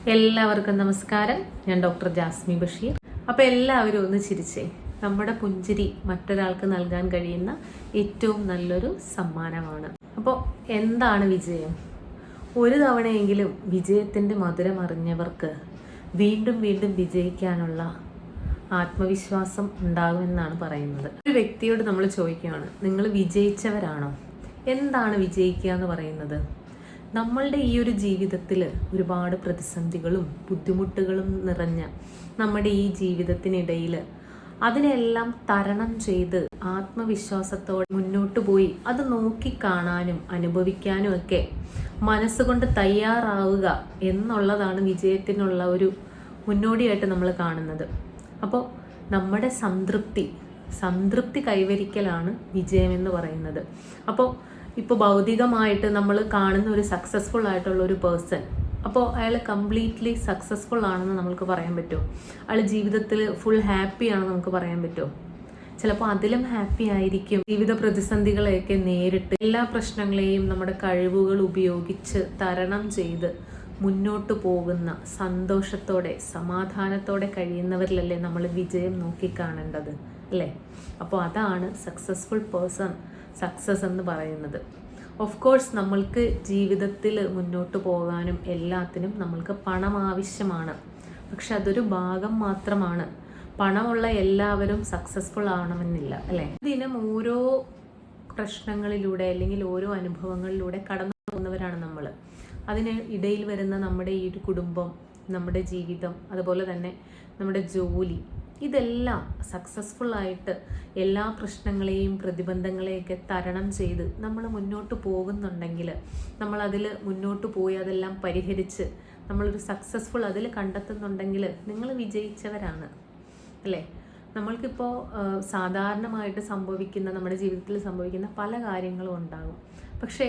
എല്ലാവർക്കും നമസ്കാരം. ഞാൻ ഡോക്ടർ ജാസ്മി ബഷീർ. അപ്പോൾ എല്ലാവരും ഒന്ന് ചിരിച്ചേ. നമ്മുടെ പുഞ്ചിരി മറ്റൊരാൾക്ക് നൽകാൻ കഴിയുന്ന ഏറ്റവും നല്ലൊരു സമ്മാനമാണ്. അപ്പോൾ എന്താണ് വിജയം? ഒരു തവണയെങ്കിലും വിജയത്തിൻ്റെ മധുരം അറിഞ്ഞവർക്ക് വീണ്ടും വീണ്ടും വിജയിക്കാനുള്ള ആത്മവിശ്വാസം ഉണ്ടാകുമെന്നാണ് പറയുന്നത്. ഒരു വ്യക്തിയോട് നമ്മൾ ചോദിക്കുകയാണ്, നിങ്ങൾ വിജയിച്ചവരാണോ? എന്താണ് വിജയിക്കുക എന്ന് പറയുന്നത്? നമ്മളുടെ ഈ ഒരു ജീവിതത്തിൽ ഒരുപാട് പ്രതിസന്ധികളും ബുദ്ധിമുട്ടുകളും നിറഞ്ഞ നമ്മുടെ ഈ ജീവിതത്തിനിടയിൽ അതിനെല്ലാം തരണം ചെയ്ത് ആത്മവിശ്വാസത്തോടെ മുന്നോട്ട് പോയി അത് നോക്കിക്കാണാനും അനുഭവിക്കാനും ഒക്കെ മനസ്സുകൊണ്ട് തയ്യാറാവുക എന്നുള്ളതാണ് വിജയത്തിനുള്ള ഒരു മുന്നോടിയായിട്ട് നമ്മൾ കാണുന്നത്. അപ്പോൾ നമ്മുടെ സംതൃപ്തി കൈവരിക്കലാണ് വിജയമെന്ന് പറയുന്നത്. അപ്പോൾ ഇപ്പോൾ ഭൗതികമായിട്ട് നമ്മൾ കാണുന്ന ഒരു സക്സസ്ഫുൾ ആയിട്ടുള്ള ഒരു പേഴ്സൺ, അപ്പോൾ അയാൾ കംപ്ലീറ്റ്ലി സക്സസ്ഫുൾ ആണെന്ന് നമുക്ക് പറയാൻ പറ്റുമോ? അയാൾ ജീവിതത്തിൽ ഫുൾ ഹാപ്പി ആണെന്ന് നമുക്ക് പറയാൻ പറ്റുമോ? ചിലപ്പോൾ അതിലും ഹാപ്പി ആയിരിക്കും. ജീവിത പ്രതിസന്ധികളെയൊക്കെ നേരിട്ട് എല്ലാ പ്രശ്നങ്ങളെയും നമ്മുടെ കഴിവുകൾ ഉപയോഗിച്ച് തരണം ചെയ്ത് മുന്നോട്ട് പോകുന്ന സന്തോഷത്തോടെ സമാധാനത്തോടെ കഴിയുന്നവരിലല്ലേ നമ്മൾ വിജയം നോക്കിക്കാണേണ്ടത്, അല്ലേ? അപ്പോൾ അതാണ് സക്സസ്ഫുൾ പേഴ്സൺ സക്സസ് എന്ന് പറയുന്നത്. ഓഫ് കോഴ്സ് നമ്മൾക്ക് ജീവിതത്തിൽ മുന്നോട്ട് പോകാനും എല്ലാത്തിനും നമ്മൾക്ക് പണം ആവശ്യമാണ്. പക്ഷെ അതൊരു ഭാഗം മാത്രമാണ്. പണമുള്ള എല്ലാവരും സക്സസ്ഫുൾ ആവണമെന്നില്ല, അല്ലേ? ദിനം ഓരോ പ്രശ്നങ്ങളിലൂടെ അല്ലെങ്കിൽ ഓരോ അനുഭവങ്ങളിലൂടെ കടന്നു പോകുന്നവരാണ് നമ്മൾ. അതിന് ഇടയിൽ വരുന്ന നമ്മുടെ ഈ ഒരു കുടുംബം, നമ്മുടെ ജീവിതം, അതുപോലെ തന്നെ നമ്മുടെ ജോലി, ഇതെല്ലാം സക്സസ്ഫുൾ ആയിട്ട് എല്ലാ പ്രശ്നങ്ങളെയും പ്രതിബന്ധങ്ങളെയൊക്കെ തരണം ചെയ്ത് നമ്മൾ മുന്നോട്ട് പോകുന്നുണ്ടെങ്കിൽ, നമ്മളതിൽ മുന്നോട്ട് പോയി അതെല്ലാം പരിഹരിച്ച് നമ്മളൊരു സക്സസ്ഫുൾ അതിൽ കണ്ടെത്തുന്നുണ്ടെങ്കിൽ നിങ്ങൾ വിജയിച്ചവരാണ്, അല്ലേ? നമ്മൾക്കിപ്പോൾ സാധാരണമായിട്ട് സംഭവിക്കുന്ന, നമ്മുടെ ജീവിതത്തിൽ സംഭവിക്കുന്ന പല കാര്യങ്ങളും ഉണ്ടാകും. പക്ഷേ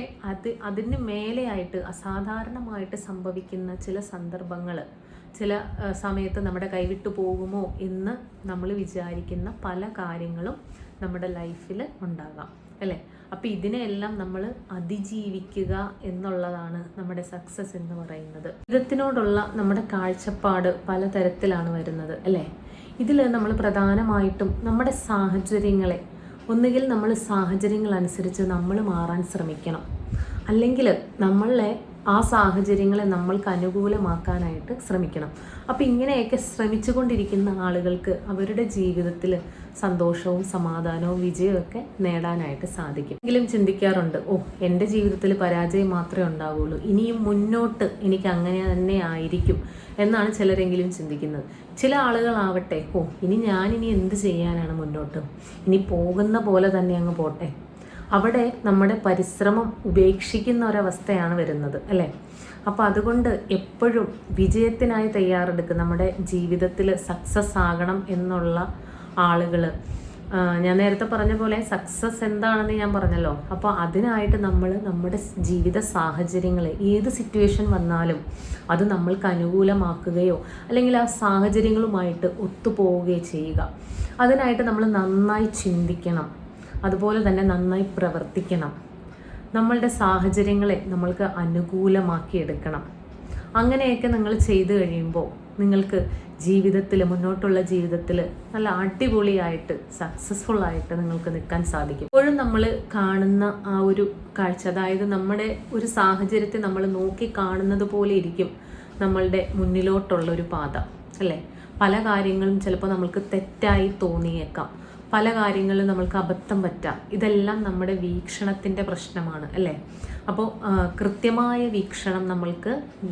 അതിന് മേലെയായിട്ട് അസാധാരണമായിട്ട് സംഭവിക്കുന്ന ചില സന്ദർഭങ്ങൾ, ചില സമയത്ത് നമ്മുടെ കൈവിട്ടു പോകുമോ എന്ന് നമ്മൾ വിചാരിക്കുന്ന പല കാര്യങ്ങളും നമ്മുടെ ലൈഫിൽ ഉണ്ടാകാം, അല്ലേ? അപ്പോൾ ഇതിനെല്ലാം നമ്മൾ അതിജീവിക്കുക എന്നുള്ളതാണ് നമ്മുടെ സക്സസ് എന്ന് പറയുന്നത്. ജീവിതത്തിനോടുള്ള നമ്മുടെ കാഴ്ചപ്പാട് പലതരത്തിലാണ് വരുന്നത്, അല്ലേ? ഇതിൽ നമ്മൾ പ്രധാനമായിട്ടും നമ്മുടെ സാഹചര്യങ്ങളെ, ഒന്നുകിൽ നമ്മൾ സാഹചര്യങ്ങൾ അനുസരിച്ച് നമ്മൾ മാറാൻ ശ്രമിക്കണം, അല്ലെങ്കിൽ നമ്മളെ ആ സാഹചര്യങ്ങളെ നമ്മൾക്ക് അനുകൂലമാക്കാനായിട്ട് ശ്രമിക്കണം. അപ്പോൾ ഇങ്ങനെയൊക്കെ ശ്രമിച്ചുകൊണ്ടിരിക്കുന്ന ആളുകൾക്ക് അവരുടെ ജീവിതത്തിൽ സന്തോഷവും സമാധാനവും വിജയമൊക്കെ നേടാനായിട്ട് സാധിക്കും. എങ്കിലും ചിന്തിക്കാറുണ്ട്, എൻ്റെ ജീവിതത്തിൽ പരാജയം മാത്രമേ ഉണ്ടാവുള്ളൂ, ഇനിയും മുന്നോട്ട് എനിക്ക് അങ്ങനെ തന്നെ ആയിരിക്കും എന്നാണ് ചിലരെങ്കിലും ചിന്തിക്കുന്നത്. ചില ആളുകളാവട്ടെ, ഇനി എന്ത് ചെയ്യാനാണ് മുന്നോട്ട്, ഇനി പോകുന്ന പോലെ തന്നെ അങ്ങ് പോട്ടെ. അവിടെ നമ്മുടെ പരിശ്രമം ഉപേക്ഷിക്കുന്ന ഒരവസ്ഥയാണ് വരുന്നത്, അല്ലേ? അപ്പോൾ അതുകൊണ്ട് എപ്പോഴും വിജയത്തിനായി തയ്യാറെടുക്കുക. നമ്മുടെ ജീവിതത്തിൽ സക്സസ് ആകണം എന്നുള്ള ആളുകൾ, ഞാൻ നേരത്തെ പറഞ്ഞ പോലെ സക്സസ് എന്താണെന്ന് ഞാൻ പറഞ്ഞല്ലോ. അപ്പോൾ അതിനായിട്ട് നമ്മൾ നമ്മുടെ ജീവിത സാഹചര്യങ്ങളെ, ഏത് സിറ്റുവേഷൻ വന്നാലും അത് നമ്മൾക്ക് അനുകൂലമാക്കുകയോ അല്ലെങ്കിൽ ആ സാഹചര്യങ്ങളുമായിട്ട് ഒത്തുപോവുകയോ ചെയ്യുക. അതിനായിട്ട് നമ്മൾ നന്നായി ചിന്തിക്കണം, അതുപോലെ തന്നെ നന്നായി പ്രവർത്തിക്കണം. നമ്മളുടെ സാഹചര്യങ്ങളെ നമ്മൾക്ക് അനുകൂലമാക്കി എടുക്കണം. അങ്ങനെയൊക്കെ നിങ്ങൾ ചെയ്തു കഴിയുമ്പോൾ നിങ്ങൾക്ക് ജീവിതത്തിൽ, മുന്നോട്ടുള്ള ജീവിതത്തിൽ നല്ല അടിപൊളിയായിട്ട് സക്സസ്ഫുൾ ആയിട്ട് നിങ്ങൾക്ക് നിൽക്കാൻ സാധിക്കും. ഇപ്പോഴും നമ്മൾ കാണുന്ന ആ ഒരു കാഴ്ച, അതായത് നമ്മുടെ ഒരു സാഹചര്യത്തെ നമ്മൾ നോക്കി കാണുന്നത് പോലെ ഇരിക്കും നമ്മളുടെ മുന്നിലോട്ടുള്ളൊരു പാത, അല്ലേ? പല കാര്യങ്ങളും ചിലപ്പോൾ നമ്മൾക്ക് തെറ്റായി തോന്നിയേക്കാം, പല കാര്യങ്ങളിലും നമ്മൾക്ക് അബദ്ധം പറ്റാം. ഇതെല്ലാം നമ്മുടെ വീക്ഷണത്തിൻ്റെ പ്രശ്നമാണ്, അല്ലേ? അപ്പോൾ കൃത്യമായ വീക്ഷണം നമ്മൾക്ക്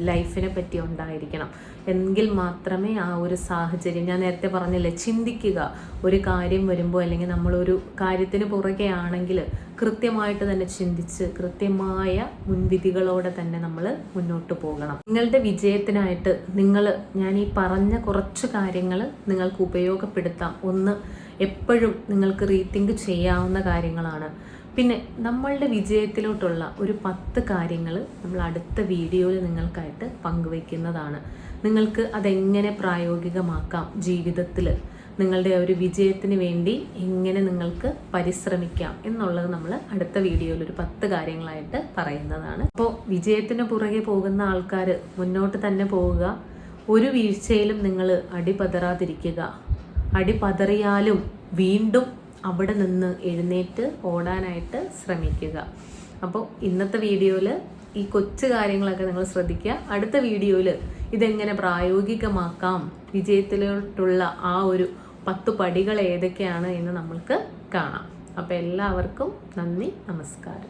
ലൈഫിനെ പറ്റി ഉണ്ടായിരിക്കണം. എങ്കിൽ മാത്രമേ ആ ഒരു സാഹചര്യം, ഞാൻ നേരത്തെ പറഞ്ഞില്ലേ, ചിന്തിക്കുക. ഒരു കാര്യം വരുമ്പോൾ അല്ലെങ്കിൽ നമ്മളൊരു കാര്യത്തിന് പുറകെ ആണെങ്കിൽ കൃത്യമായിട്ട് തന്നെ ചിന്തിച്ച് കൃത്യമായ മുൻവിധികളോടെ തന്നെ നമ്മൾ മുന്നോട്ട് പോകണം. നിങ്ങളുടെ വിജയത്തിനായിട്ട് ഞാൻ ഈ പറഞ്ഞ കുറച്ച് കാര്യങ്ങൾ നിങ്ങൾക്ക് ഉപയോഗപ്പെടുത്താം. ഒന്ന്, എപ്പോഴും നിങ്ങൾക്ക് റീതിങ്ക് ചെയ്യാവുന്ന കാര്യങ്ങളാണ്. പിന്നെ നമ്മളുടെ വിജയത്തിലോട്ടുള്ള ഒരു 10 കാര്യങ്ങൾ നമ്മൾ അടുത്ത വീഡിയോയിൽ നിങ്ങൾക്കായിട്ട് പങ്കുവയ്ക്കുന്നതാണ്. നിങ്ങൾക്ക് അതെങ്ങനെ പ്രായോഗികമാക്കാം ജീവിതത്തിൽ, നിങ്ങളുടെ ഒരു വിജയത്തിന് വേണ്ടി എങ്ങനെ നിങ്ങൾക്ക് പരിശ്രമിക്കാം എന്നുള്ളത് നമ്മൾ അടുത്ത വീഡിയോയിൽ ഒരു 10 കാര്യങ്ങളായിട്ട് പറയുന്നതാണ്. അപ്പോൾ വിജയത്തിന് പുറകെ പോകുന്ന ആൾക്കാർ മുന്നോട്ട് തന്നെ പോവുക. ഒരു വീഴ്ചയിലും നിങ്ങൾ അടിപതറാതിരിക്കുക. അടിപതറിയാലും വീണ്ടും അവിടെ നിന്ന് എഴുന്നേറ്റ് ഓടാനായിട്ട് ശ്രമിക്കുക. അപ്പോൾ ഇന്നത്തെ വീഡിയോയിൽ ഈ കൊച്ചു കാര്യങ്ങളൊക്കെ നിങ്ങൾ ശ്രദ്ധിക്കുക. അടുത്ത വീഡിയോയിൽ ഇതെങ്ങനെ പ്രായോഗികമാക്കാം, വിജയത്തിലോട്ടുള്ള ആ ഒരു 10 പടികൾ ഏതൊക്കെയാണ് എന്ന് നമ്മൾക്ക് കാണാം. അപ്പോൾ എല്ലാവർക്കും നന്ദി, നമസ്കാരം.